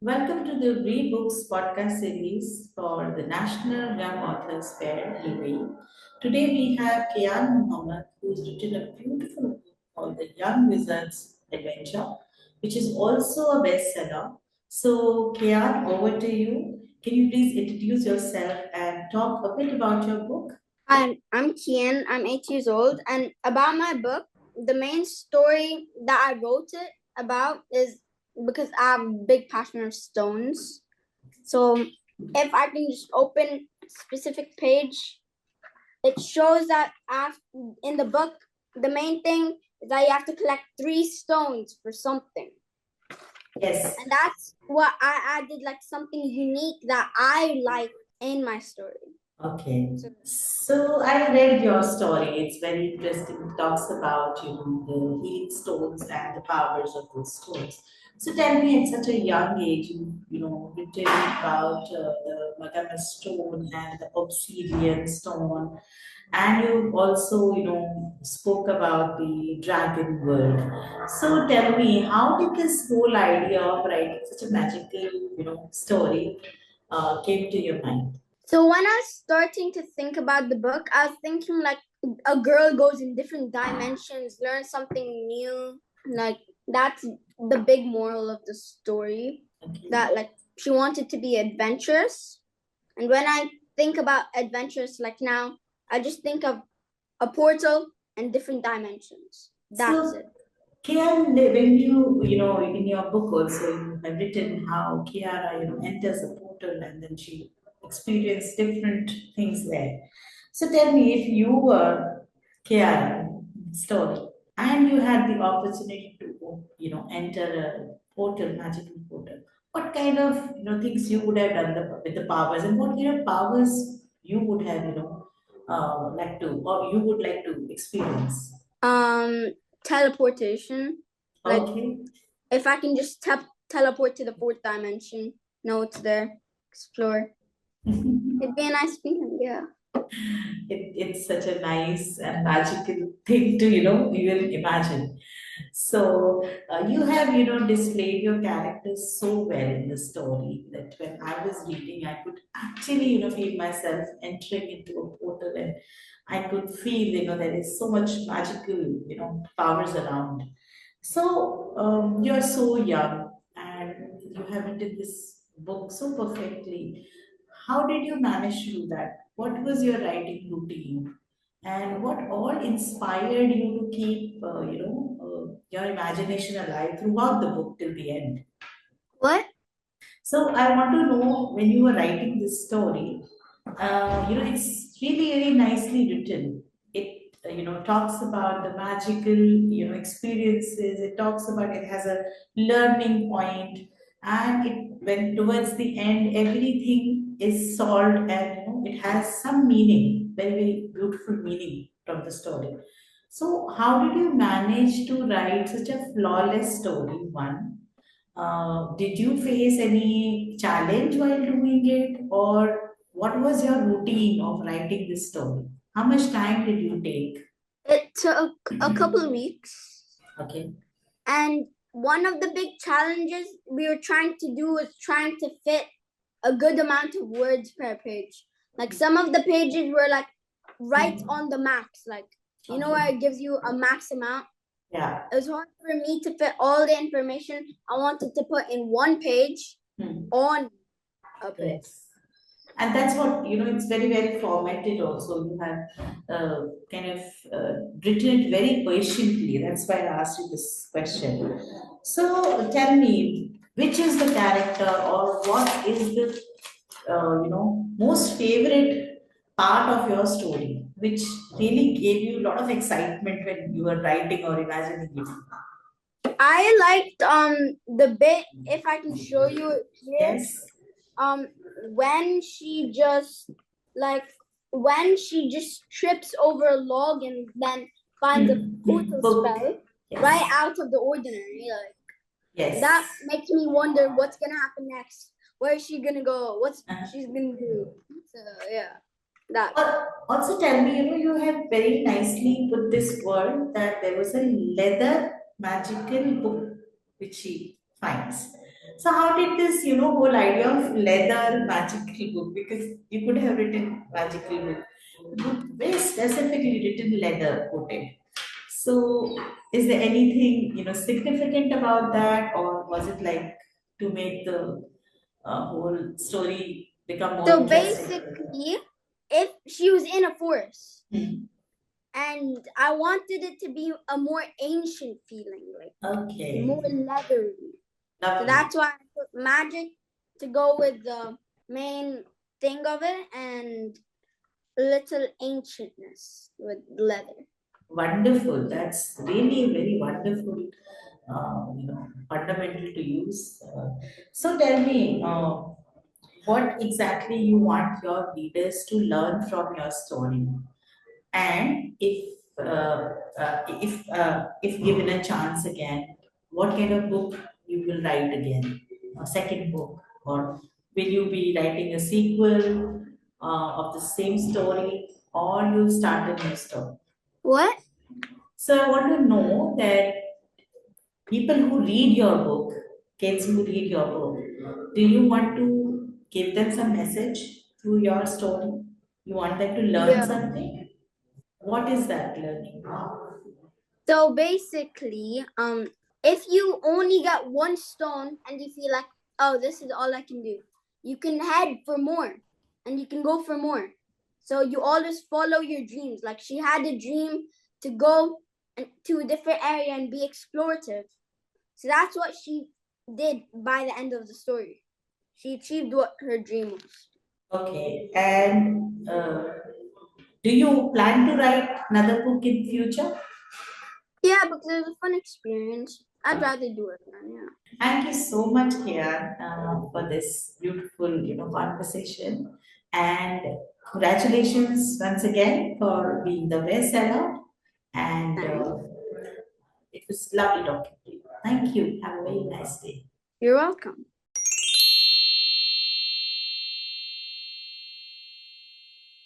Welcome to the BriBooks podcast series for the National Young Authors Fair, UAE. Today we have Kian Mohammad, who's written a beautiful book called The Young Wizard's Adventure, which is also a bestseller. So, Kian, over to you. Can you please introduce yourself and talk a bit about your book? I'm Kian. I'm 8 years old, and about my book, the main story that I wrote it about is because I have a big passion of stones. So if I can just open a specific page, it shows that in the book, the main thing is that you have to collect 3 stones for something. Yes. And that's what I added, like something unique that I like in my story. Okay. So I read your story. It's very interesting. It talks about, the healing stones and the powers of those stones. So tell me, at such a young age, written about the Magama stone and the obsidian stone, and you also, spoke about the dragon world. So tell me, how did this whole idea of writing such a magical, story came to your mind? So when I was starting to think about the book, I was thinking like a girl goes in different dimensions, learns something new. Like that's the big moral of the story. That like she wanted to be adventurous. And when I think about adventurous, like now, I just think of a portal and different dimensions. That's it. Kian, when in your book also, you have written how Kiara, enters a portal and then she experienced different things there. So tell me, if you were Kiara story and you had the opportunity to, enter a portal, magical portal, what kind of, things you would have done with the powers, and what kind of powers you would have, like to, or you would like to experience? Teleportation. Like Okay. if I can just teleport to the 4th dimension, know it's there, explore. It'd be a nice feeling, yeah. It's such a nice and magical thing to, even imagine. So you have, displayed your characters so well in the story that when I was reading, I could actually, feel myself entering into a portal, and I could feel, there is so much magical, powers around. So you're so young and you have written this book so perfectly. How did you manage to do that? What was your writing routine? And what all inspired you to keep, your imagination alive throughout the book till the end? What? So I want to know, when you were writing this story, it's really, really nicely written. It, talks about the magical, experiences. It talks about, it has a learning point, and when towards the end, everything is solved, and, it has some meaning, very, very beautiful meaning from the story. So how did you manage to write such a flawless story? One, did you face any challenge while doing it, or what was your routine of writing this story? How much time did you take? It took a couple of weeks. Okay. And one of the big challenges we were trying to do was trying to fit a good amount of words per page. Like some of the pages were like right on the max, like you know where it gives you a max amount. Yeah. It was hard for me to fit all the information I wanted to put in one page on a page. Yes. And that's what, it's very well formatted also. You have kind of written it very patiently. That's why I asked you this question. So tell me, which is the character, or what is the, most favorite part of your story, which really gave you a lot of excitement when you were writing or imagining it? I liked the bit, if I can show you it here. Yes. When she just like when she just trips over a log and then finds a portal Book. spell Yes. right out of the ordinary. Like Yes. that makes me wonder what's gonna happen next. Where is she gonna go? What's she's gonna do? So yeah. That. Also tell me, you have very nicely put this word that there was a leather magical book which she finds. So how did this, whole idea of leather magical book, because you could have written magical book, but very specifically written leather coated. So is there anything, significant about that, or was it like to make the whole story become more So interesting? basically, if she was in a forest, Hmm. and I wanted it to be a more ancient feeling, like Okay, more leathery. So lovely. that's why I put magic to go with the main thing of it, and little ancientness with leather. Wonderful. That's really very wonderful, fundamental to use. So tell me, what exactly you want your readers to learn from your story, and if given a chance again, what kind of book you will write again, a second book, or will you be writing a sequel of the same story, or you start a new story? What? So I want to know that people who read your book, kids who read your book, do you want to give them some message through your story? You want them to learn Yeah. something? What is that learning? So basically, if you only got one stone and you feel like, oh, this is all I can do, you can head for more, and you can go for more. So you always follow your dreams. Like she had a dream to go to a different area and be explorative. So that's what she did by the end of the story. She achieved what her dream was. Okay, and do you plan to write another book in future? Yeah, because it was a fun experience. I'd rather do it again. Yeah. Thank you so much, Kian, for this beautiful, conversation. And congratulations once again for being the bestseller. And Thanks. it was lovely talking to you. Thank you. Have a very nice day. You're welcome.